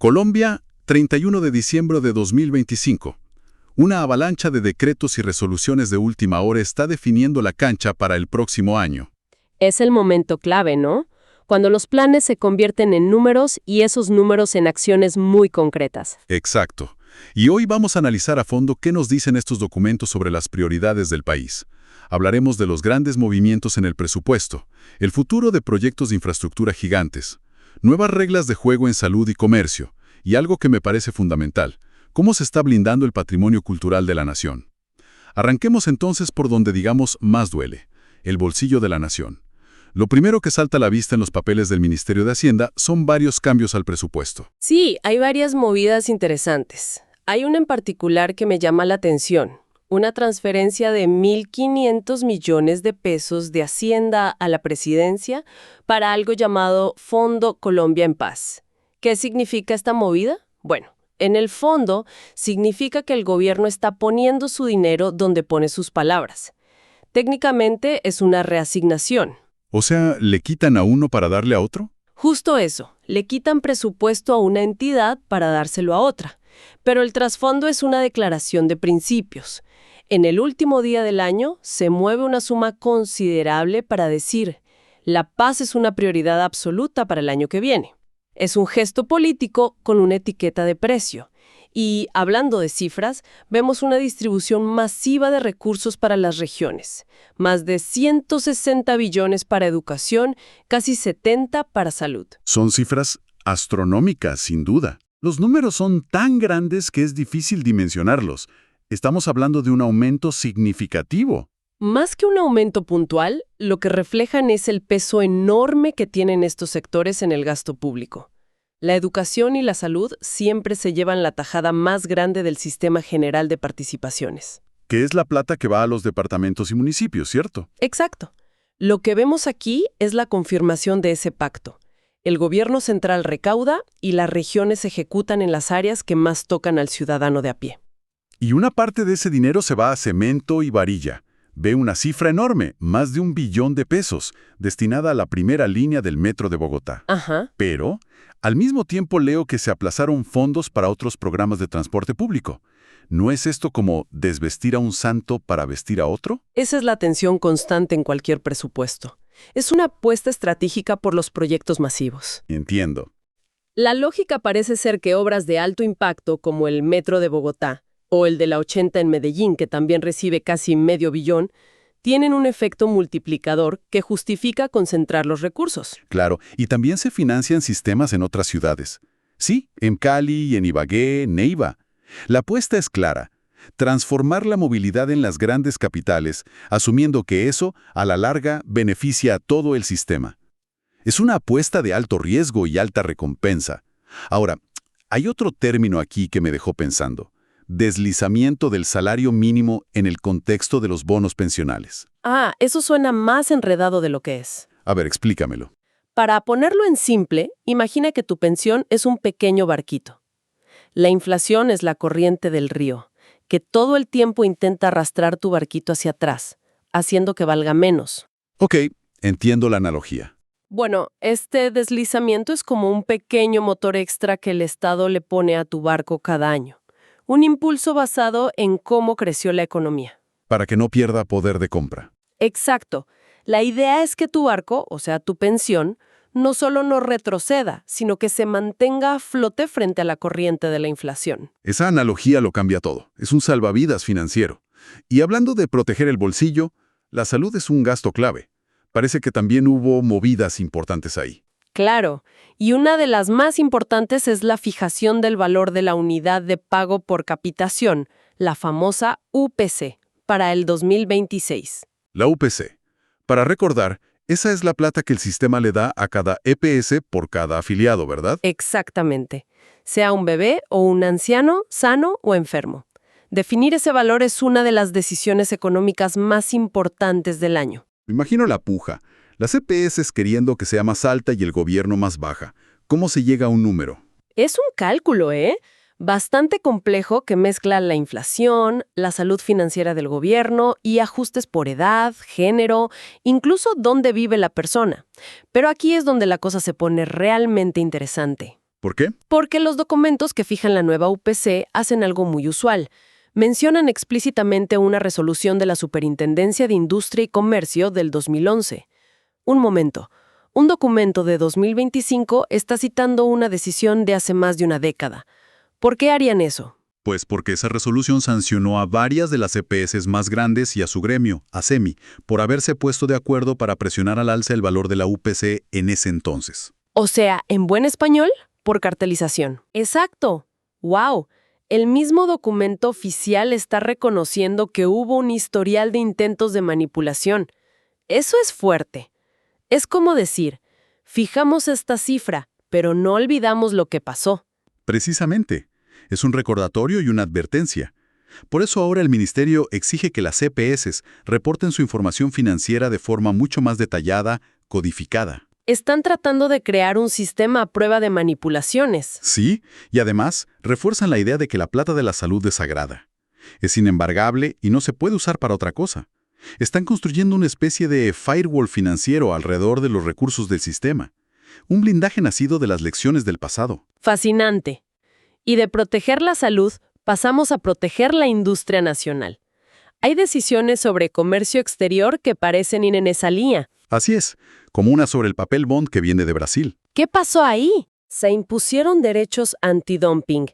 Colombia, 31 de diciembre de 2025. Una avalancha de decretos y resoluciones de última hora está definiendo la cancha para el próximo año. Es el momento clave, ¿no? Cuando los planes se convierten en números y esos números en acciones muy concretas. Exacto. Y hoy vamos a analizar a fondo qué nos dicen estos documentos sobre las prioridades del país. Hablaremos de los grandes movimientos en el presupuesto, el futuro de proyectos de infraestructura gigantes, nuevas reglas de juego en salud y comercio, y algo que me parece fundamental, cómo se está blindando el patrimonio cultural de la nación. Arranquemos entonces por donde digamos más duele, el bolsillo de la nación. Lo primero que salta a la vista en los papeles del Ministerio de Hacienda son varios cambios al presupuesto. Sí, hay varias movidas interesantes. Hay una en particular que me llama la atención. Una transferencia de 1.500 millones de pesos de Hacienda a la Presidencia para algo llamado Fondo Colombia en Paz. ¿Qué significa esta movida? Bueno, en el fondo significa que el gobierno está poniendo su dinero donde pone sus palabras. Técnicamente es una reasignación. O sea, ¿le quitan a uno para darle a otro? Justo eso, le quitan presupuesto a una entidad para dárselo a otra. Pero el trasfondo es una declaración de principios. En el último día del año se mueve una suma considerable para decir, la paz es una prioridad absoluta para el año que viene. Es un gesto político con una etiqueta de precio. Y, hablando de cifras, vemos una distribución masiva de recursos para las regiones. Más de 160 billones para educación, casi 70 para salud. Son cifras astronómicas, sin duda. Los números son tan grandes que es difícil dimensionarlos. Estamos hablando de un aumento significativo. Más que un aumento puntual, lo que reflejan es el peso enorme que tienen estos sectores en el gasto público. La educación y la salud siempre se llevan la tajada más grande del sistema general de participaciones. Que es la plata que va a los departamentos y municipios, ¿cierto? Exacto. Lo que vemos aquí es la confirmación de ese pacto. El gobierno central recauda y las regiones ejecutan en las áreas que más tocan al ciudadano de a pie. Y una parte de ese dinero se va a cemento y varilla. Ve una cifra enorme, más de 1 billón de pesos, destinada a la primera línea del metro de Bogotá. Ajá. Pero, al mismo tiempo leo que se aplazaron fondos para otros programas de transporte público. ¿No es esto como desvestir a un santo para vestir a otro? Esa es la tensión constante en cualquier presupuesto. Es una apuesta estratégica por los proyectos masivos. Entiendo. La lógica parece ser que obras de alto impacto como el metro de Bogotá o el de la 80 en Medellín, que también recibe casi medio billón, tienen un efecto multiplicador que justifica concentrar los recursos. Claro, y también se financian sistemas en otras ciudades. Sí, en Cali, en Ibagué, Neiva. La apuesta es clara. Transformar la movilidad en las grandes capitales, asumiendo que eso, a la larga, beneficia a todo el sistema. Es una apuesta de alto riesgo y alta recompensa. Ahora, hay otro término aquí que me dejó pensando. Deslizamiento del salario mínimo en el contexto de los bonos pensionales. Eso suena más enredado de lo que es. A ver, explícamelo. Para ponerlo en simple, imagina que tu pensión es un pequeño barquito. La inflación es la corriente del río, que todo el tiempo intenta arrastrar tu barquito hacia atrás, haciendo que valga menos. Ok, entiendo la analogía. Bueno, este deslizamiento es como un pequeño motor extra que el Estado le pone a tu barco cada año. Un impulso basado en cómo creció la economía. Para que no pierda poder de compra. Exacto. La idea es que tu barco, o sea, tu pensión, no solo no retroceda, sino que se mantenga a flote frente a la corriente de la inflación. Esa analogía lo cambia todo. Es un salvavidas financiero. Y hablando de proteger el bolsillo, la salud es un gasto clave. Parece que también hubo movidas importantes ahí. Claro, y una de las más importantes es la fijación del valor de la unidad de pago por capitación, la famosa UPC, para el 2026. La UPC. Para recordar, esa es la plata que el sistema le da a cada EPS por cada afiliado, ¿verdad? Exactamente. Sea un bebé o un anciano, sano o enfermo. Definir ese valor es una de las decisiones económicas más importantes del año. Me imagino la puja. Las EPS queriendo que sea más alta y el gobierno más baja. ¿Cómo se llega a un número? Es un cálculo, bastante complejo que mezcla la inflación, la salud financiera del gobierno y ajustes por edad, género, incluso dónde vive la persona. Pero aquí es donde la cosa se pone realmente interesante. ¿Por qué? Porque los documentos que fijan la nueva UPC hacen algo muy usual. Mencionan explícitamente una resolución de la Superintendencia de Industria y Comercio del 2011. Un momento. Un documento de 2025 está citando una decisión de hace más de una década. ¿Por qué harían eso? Pues porque esa resolución sancionó a varias de las EPS más grandes y a su gremio, ASEMI, por haberse puesto de acuerdo para presionar al alza el valor de la UPC en ese entonces. O sea, en buen español, por cartelización. ¡Exacto! ¡Wow! El mismo documento oficial está reconociendo que hubo un historial de intentos de manipulación. Eso es fuerte. Es como decir, fijamos esta cifra, pero no olvidamos lo que pasó. Precisamente. Es un recordatorio y una advertencia. Por eso ahora el Ministerio exige que las EPS reporten su información financiera de forma mucho más detallada, codificada. Están tratando de crear un sistema a prueba de manipulaciones. Sí, y además refuerzan la idea de que la plata de la salud es sagrada. Es inembargable y no se puede usar para otra cosa. Están construyendo una especie de firewall financiero alrededor de los recursos del sistema. Un blindaje nacido de las lecciones del pasado. Fascinante. Y de proteger la salud, pasamos a proteger la industria nacional. Hay decisiones sobre comercio exterior que parecen ir en esa línea. Así es, como una sobre el papel bond que viene de Brasil. ¿Qué pasó ahí? Se impusieron derechos antidumping.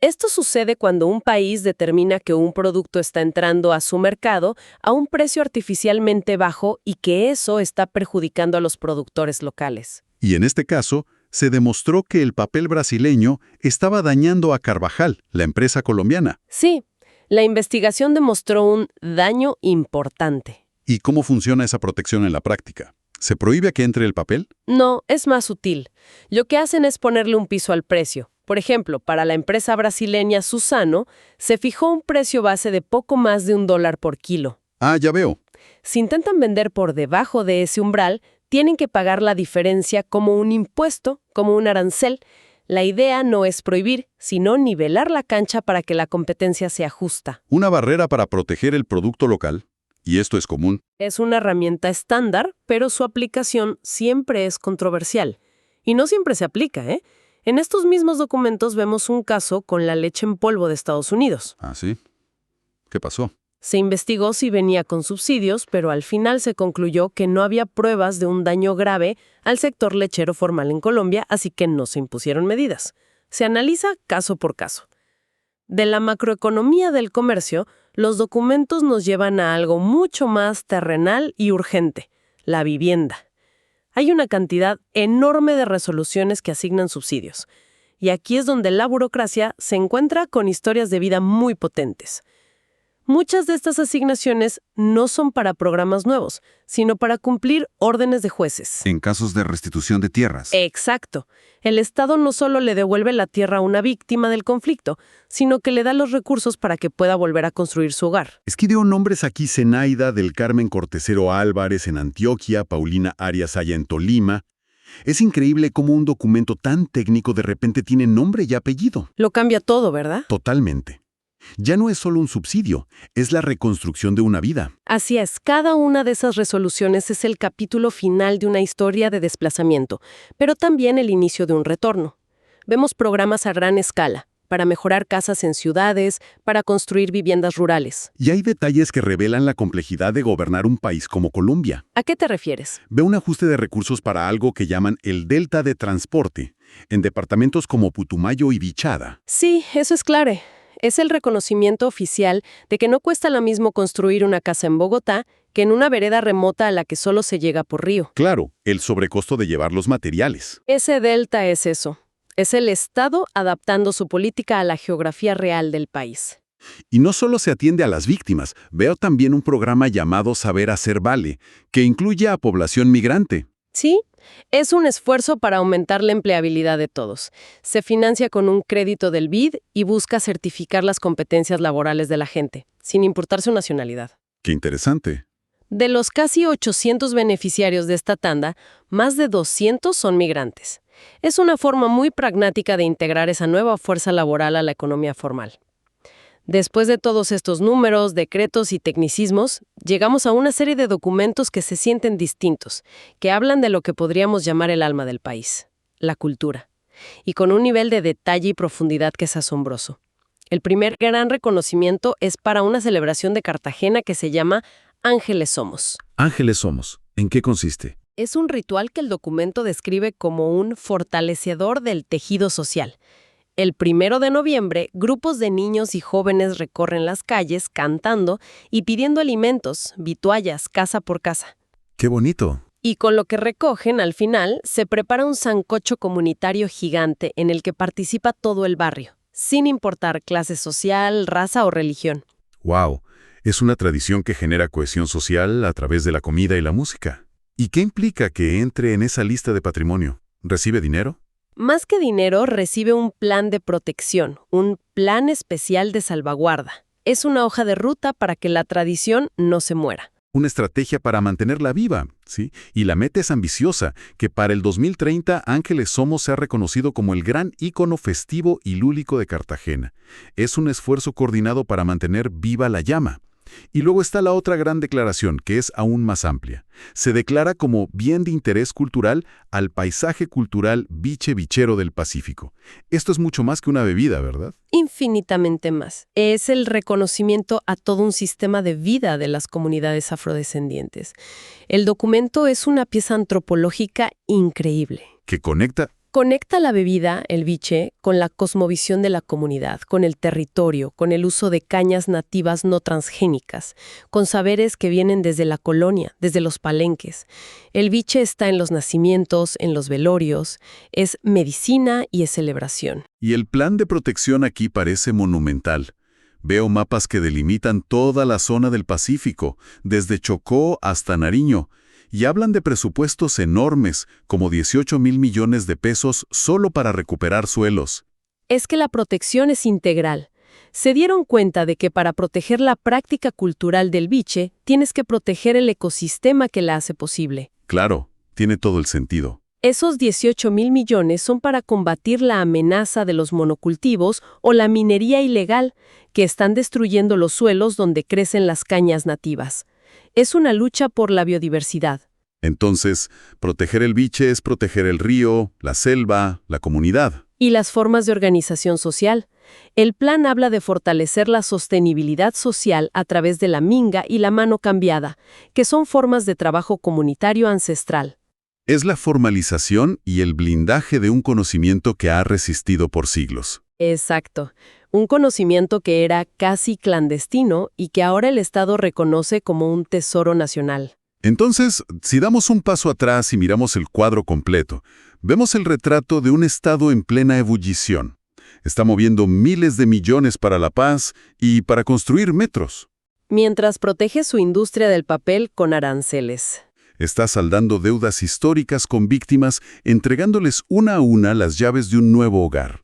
Esto sucede cuando un país determina que un producto está entrando a su mercado a un precio artificialmente bajo y que eso está perjudicando a los productores locales. Y en este caso, se demostró que el papel brasileño estaba dañando a Carvajal, la empresa colombiana. Sí, la investigación demostró un daño importante. ¿Y cómo funciona esa protección en la práctica? ¿Se prohíbe a que entre el papel? No, es más sutil. Lo que hacen es ponerle un piso al precio. Por ejemplo, para la empresa brasileña Suzano, se fijó un precio base de poco más de $1 por kilo. Ah, ya veo. Si intentan vender por debajo de ese umbral, tienen que pagar la diferencia como un impuesto, como un arancel. La idea no es prohibir, sino nivelar la cancha para que la competencia sea justa. Una barrera para proteger el producto local. Y esto es común. Es una herramienta estándar, pero su aplicación siempre es controversial. Y no siempre se aplica, ¿eh? En estos mismos documentos vemos un caso con la leche en polvo de Estados Unidos. ¿Ah, sí? ¿Qué pasó? Se investigó si venía con subsidios, pero al final se concluyó que no había pruebas de un daño grave al sector lechero formal en Colombia, así que no se impusieron medidas. Se analiza caso por caso. De la macroeconomía del comercio, los documentos nos llevan a algo mucho más terrenal y urgente, la vivienda. Hay una cantidad enorme de resoluciones que asignan subsidios. Y aquí es donde la burocracia se encuentra con historias de vida muy potentes. Muchas de estas asignaciones no son para programas nuevos, sino para cumplir órdenes de jueces. En casos de restitución de tierras. Exacto. El Estado no solo le devuelve la tierra a una víctima del conflicto, sino que le da los recursos para que pueda volver a construir su hogar. Es que dio nombres aquí Zenaida del Carmen Cortesero Álvarez en Antioquia, Paulina Arias Aya en Tolima. Es increíble cómo un documento tan técnico de repente tiene nombre y apellido. Lo cambia todo, ¿verdad? Totalmente. Ya no es solo un subsidio, es la reconstrucción de una vida. Así es, cada una de esas resoluciones es el capítulo final de una historia de desplazamiento, pero también el inicio de un retorno. Vemos programas a gran escala, para mejorar casas en ciudades, para construir viviendas rurales. Y hay detalles que revelan la complejidad de gobernar un país como Colombia. ¿A qué te refieres? Ve un ajuste de recursos para algo que llaman el delta de transporte, en departamentos como Putumayo y Vichada. Sí, eso es clave. Es el reconocimiento oficial de que no cuesta lo mismo construir una casa en Bogotá que en una vereda remota a la que solo se llega por río. Claro, el sobrecosto de llevar los materiales. Ese delta es eso. Es el Estado adaptando su política a la geografía real del país. Y no solo se atiende a las víctimas, veo también un programa llamado Saber Hacer Vale, que incluye a población migrante. Sí, es un esfuerzo para aumentar la empleabilidad de todos. Se financia con un crédito del BID y busca certificar las competencias laborales de la gente, sin importar su nacionalidad. ¡Qué interesante! De los casi 800 beneficiarios de esta tanda, más de 200 son migrantes. Es una forma muy pragmática de integrar esa nueva fuerza laboral a la economía formal. Después de todos estos números, decretos y tecnicismos, llegamos a una serie de documentos que se sienten distintos, que hablan de lo que podríamos llamar el alma del país, la cultura. y con un nivel de detalle y profundidad que es asombroso. El primer gran reconocimiento es para una celebración de Cartagena que se llama Ángeles Somos. Ángeles Somos. ¿En qué consiste? Es un ritual que el documento describe como un fortalecedor del tejido social. El 1 de noviembre, grupos de niños y jóvenes recorren las calles cantando y pidiendo alimentos, vituallas, casa por casa. ¡Qué bonito! Y con lo que recogen, al final, se prepara un sancocho comunitario gigante en el que participa todo el barrio, sin importar clase social, raza o religión. ¡Wow! Es una tradición que genera cohesión social a través de la comida y la música. ¿Y qué implica que entre en esa lista de patrimonio? ¿Recibe dinero? Más que dinero, recibe un plan de protección, un plan especial de salvaguarda. Es una hoja de ruta para que la tradición no se muera. Una estrategia para mantenerla viva, ¿sí? Y la meta es ambiciosa, que para el 2030 Ángeles Somos se ha reconocido como el gran ícono festivo y lúdico de Cartagena. Es un esfuerzo coordinado para mantener viva la llama. Y luego está la otra gran declaración, que es aún más amplia. Se declara como bien de interés cultural al paisaje cultural biche-bichero del Pacífico. Esto es mucho más que una bebida, ¿verdad? Infinitamente más. Es el reconocimiento a todo un sistema de vida de las comunidades afrodescendientes. El documento es una pieza antropológica increíble. Que conecta. Conecta la bebida, el biche, con la cosmovisión de la comunidad, con el territorio, con el uso de cañas nativas no transgénicas, con saberes que vienen desde la colonia, desde los palenques. El biche está en los nacimientos, en los velorios, es medicina y es celebración. Y el plan de protección aquí parece monumental. Veo mapas que delimitan toda la zona del Pacífico, desde Chocó hasta Nariño, y hablan de presupuestos enormes, como 18,000 millones de pesos solo para recuperar suelos. Es que la protección es integral. Se dieron cuenta de que para proteger la práctica cultural del biche, tienes que proteger el ecosistema que la hace posible. Claro, tiene todo el sentido. Esos 18,000 millones son para combatir la amenaza de los monocultivos o la minería ilegal, que están destruyendo los suelos donde crecen las cañas nativas. Es una lucha por la biodiversidad. Entonces, proteger el biche es proteger el río, la selva, la comunidad. Y las formas de organización social. El plan habla de fortalecer la sostenibilidad social a través de la minga y la mano cambiada, que son formas de trabajo comunitario ancestral. Es la formalización y el blindaje de un conocimiento que ha resistido por siglos. Exacto. Un conocimiento que era casi clandestino y que ahora el Estado reconoce como un tesoro nacional. Entonces, si damos un paso atrás y miramos el cuadro completo, vemos el retrato de un Estado en plena ebullición. Está moviendo miles de millones para la paz y para construir metros. Mientras protege su industria del papel con aranceles. Está saldando deudas históricas con víctimas, entregándoles una a una las llaves de un nuevo hogar.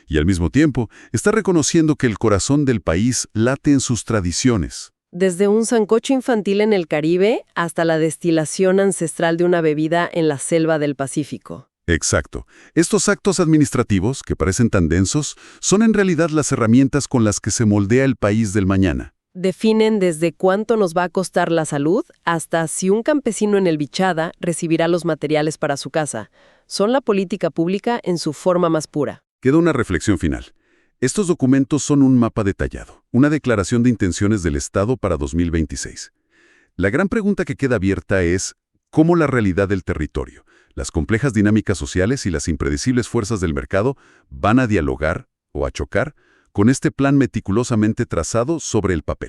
Y al mismo tiempo, está reconociendo que el corazón del país late en sus tradiciones. Desde un sancocho infantil en el Caribe hasta la destilación ancestral de una bebida en la selva del Pacífico. Exacto. Estos actos administrativos, que parecen tan densos, son en realidad las herramientas con las que se moldea el país del mañana. Definen desde cuánto nos va a costar la salud hasta si un campesino en el Bichada recibirá los materiales para su casa. Son la política pública en su forma más pura. Queda una reflexión final. Estos documentos son un mapa detallado, una declaración de intenciones del Estado para 2026. La gran pregunta que queda abierta es cómo la realidad del territorio, las complejas dinámicas sociales y las impredecibles fuerzas del mercado van a dialogar o a chocar con este plan meticulosamente trazado sobre el papel.